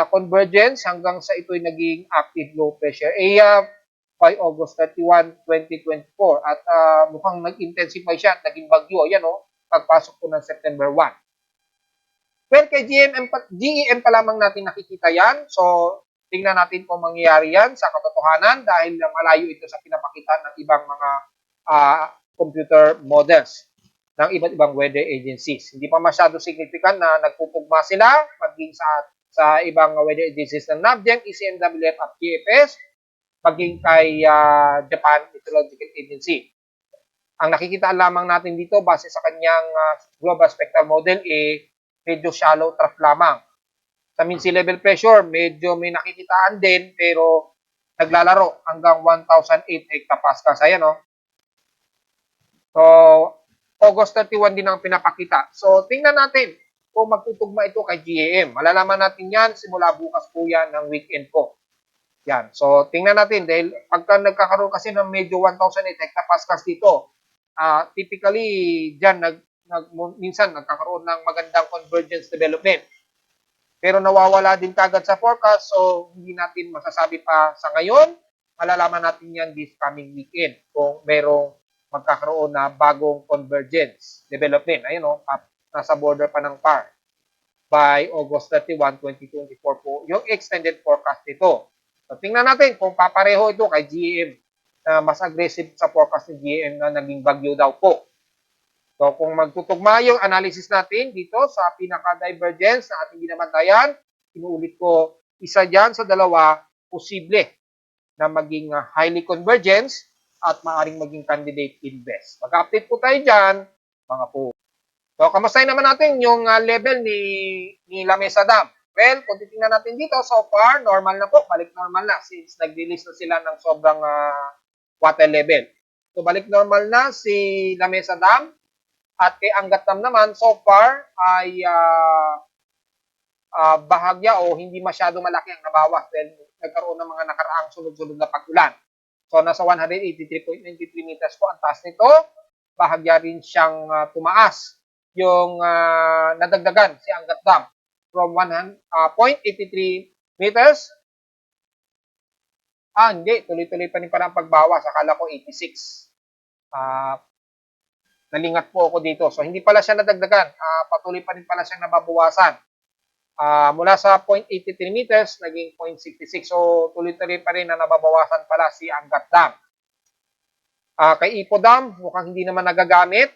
convergence hanggang sa ito'y naging active low pressure area by August 31, 2024. At mukhang nag-intensify siya at naging bagyo. Ayan pagpasok po ng September 1. Well, kay GEM pa lamang natin nakikita yan. So, tingnan natin kung mangyayari yan sa katotohanan dahil malayo ito sa pinapakita ng ibang mga computer models ng iba't ibang weather agencies. Hindi pa masyado significant na nagpupugma sila maging sa ibang weather agencies ng NABGEM, ECMWF at GFS, maging kay Japan Meteorological Agency. Ang nakikita lamang natin dito base sa kanyang global spectral model medyo shallow trough lamang. Sa mean sea level pressure, medyo may nakikitaan din pero naglalaro hanggang 1,008 hectopascals. Ayan So, August 31 din ang pinapakita. So, tingnan natin kung magtutugma ito kay GAM. Malalaman natin yan simula bukas po yan ng weekend po. Yan. So, tingnan natin dahil pagka nagkakaroon kasi ng medyo 1,008 hectopascals dito, typically dyan minsan nagkakaroon ng magandang convergence development. Pero nawawala din kagad sa forecast so hindi natin masasabi pa sa ngayon. Malalaman natin yan this coming weekend kung merong magkakaroon na bagong convergence development. Ayun nasa border pa ng PAR by August 31, 2024 po yung extended forecast nito. So, tingnan natin kung papareho ito kay GAM na mas aggressive sa forecast ni GAM na naging bagyo daw po. So, kung magtutugma yung analysis natin dito sa pinaka-divergence na ating binabantayan, inuulit ko, isa dyan sa dalawa, posible na maging highly convergence at maaaring maging candidate in best. Mag-update po tayo dyan, mga po. So, kamustahin naman natin yung level ni La Mesa Dam. Well, kung titingnan natin dito, so far, normal na po. Balik normal na since nag-release na sila ng sobrang water level. So, balik normal na si La Mesa Dam. At kay Angat Dam naman, so far, ay bahagya o hindi masyado malaki ang nabawas dahil nagkaroon ng mga nakaraang sunod-sunod na pag-ulan. So, nasa 183.93 meters po ang taas nito. Bahagya rin siyang tumaas yung nadagdagan si Angat Dam from 0.83 meters. Hindi. Tuloy-tuloy pa rin ang pagbawas. Akala ko 86. Nalingat po ako dito. So, hindi pala siya nadagdagan. Patuloy pa rin pala siyang nababawasan. Mula sa 0.83 meters, naging 0.66. So, tuloy-tuloy pa rin na nababawasan pala si Angat Dam. Kay Ipo Dam, mukhang hindi naman nagagamit.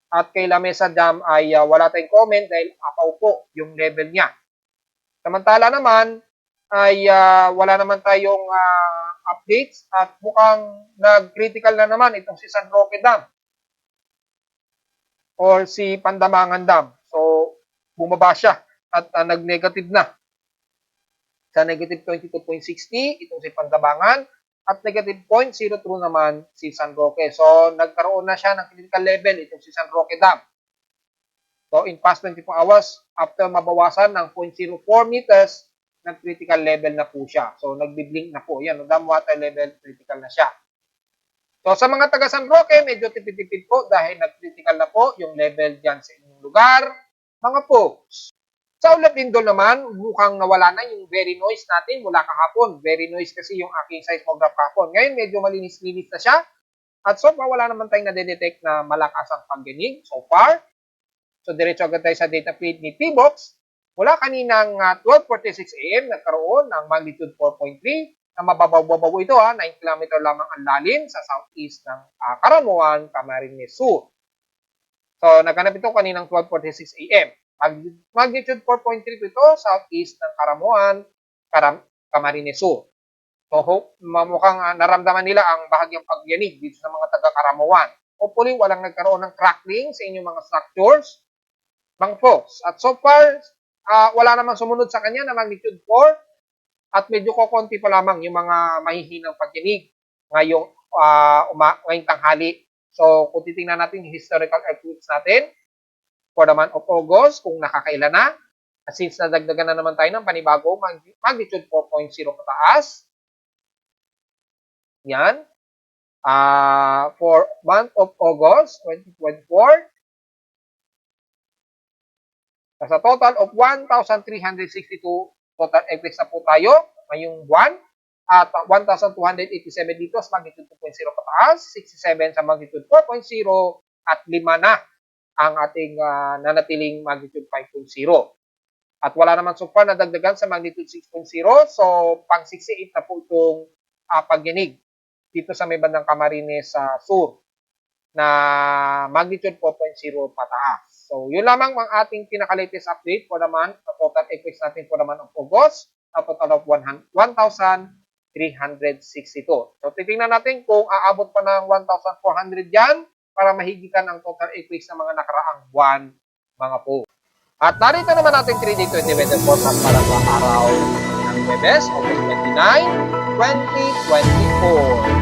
At kay La Mesa Dam ay wala tayong comment dahil apaw po yung level niya. Samantala naman ay wala naman tayong updates at mukhang nag-critical na naman itong si San Roque Dam or si Pandamangan Dam. So, bumaba siya at nag-negative na. Sa negative 22.60, itong si Pandamangan at negative 0.02 naman si San Roque. So, nagkaroon na siya ng critical level itong si San Roque Dam. So, in past 24 hours, after mabawasan ng 0.04 meters, nag-critical level na po siya. So, nagbi-blink na po. Yan, dam water level, critical na siya. So, sa mga taga San Roque, medyo tipid-tipid po dahil nag-critical na po yung level dyan sa inyong lugar. Mga folks, sa Ulap Lindol naman, mukhang nawala na yung very noise natin mula kahapon. Very noise kasi yung aking seismograph kahapon. Ngayon, medyo malinis-linis na siya. At so far, wala naman tayong nadedetect na malakas ang pagginig so far. So, diretso agad tayo sa data feed ni P-Box. Mula kaninang 12:46 AM, nagkaroon ng magnitude 4.3 na mababaw-babaw ito, 9 km lamang ang lalim sa southeast ng Karamuan, Camarines Sur. So, naghanap ito kaninang 12:46 AM. Magnitude 4.3 ito, southeast ng Karamuan, Camarines Sur. So, mukhang naramdaman nila ang bahagyang pagyanig dito sa mga taga-Karamuan. Hopefully, walang nagkaroon ng crackling sa inyong mga structures, mga folks. At so far, wala namang sumunod sa kanya na magnitude 4 at medyo kokonti pa lamang yung mga mahihinang pagkinig ngayong, ngayong tanghali. So, kung titingnan natin yung historical earthquakes natin for the month of August, kung nakakailan na, since nadagdagan na naman tayo ng panibago, magnitude 4.0 pataas. Yan. For month of August 2024, sa total of 1,362 total earthquakes na po tayo ngayong buwan. At 1,287 dito sa magnitude 2.0 pataas, 67 sa magnitude 4.0 at 5 na ang ating nanatiling magnitude 5.0. At wala naman so far na dagdagan sa magnitude 6.0. So, pang 68 na po itong pagginig dito sa may bandang Camarines sa Sur na magnitude 4.0 pataas. So, yun lamang ang ating pinaka-latest update for the month, total earthquakes natin for the month of August, a total of 1,362. So, titingnan natin kung aabot pa ng 1,400 yan para mahigitan ang total earthquakes ng mga nakaraang buwan, mga po. At narito naman natin 3-day 20 weather forecast para sa araw ng Huwebes, August 29, 2024.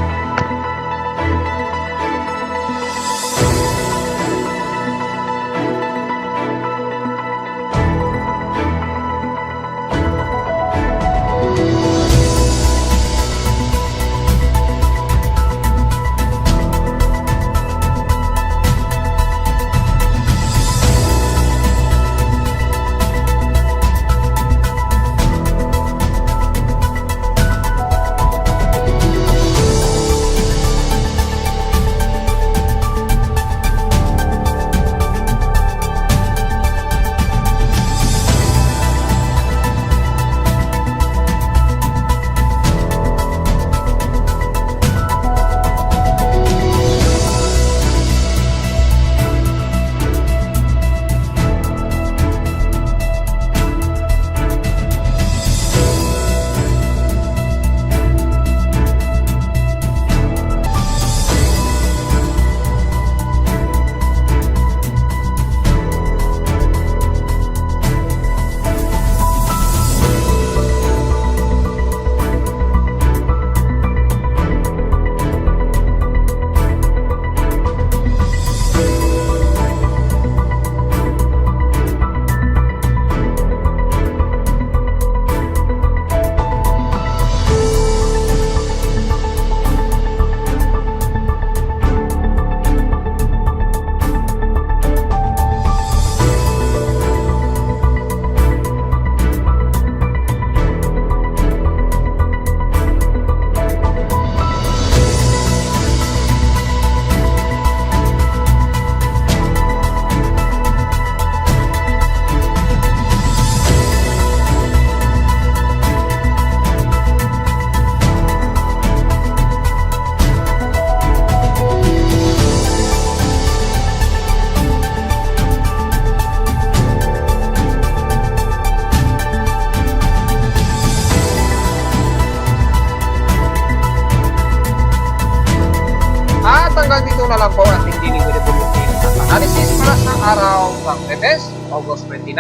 Hanggang dito na lang po ang ating Daily Weather Bulletin at analysis para sa araw ng Huwebes, August 29,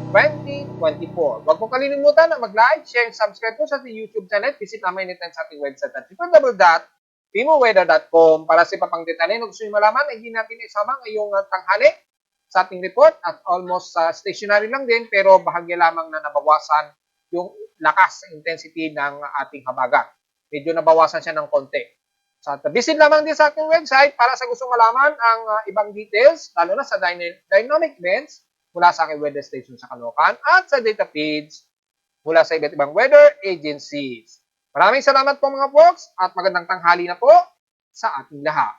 2024. Huwag po kalilimutan na mag-like, share, and subscribe po sa ating YouTube channel. Visit namin anytime sa ating website at www.pimoweather.com para sa papang detalye na gusto nyo malaman ay hindi natin isama ngayong tanghali sa ating report at almost stationary lang din pero bahagya lamang na nabawasan yung lakas, intensity ng ating habagat. Medyo nabawasan siya ng konti. So, visit lamang din sa aking website para sa gustong malaman ang ibang details, lalo na sa dynamic events mula sa aking weather station sa Caloocan at sa data feeds mula sa iba't ibang weather agencies. Maraming salamat po mga folks at magandang tanghali na po sa ating lahat.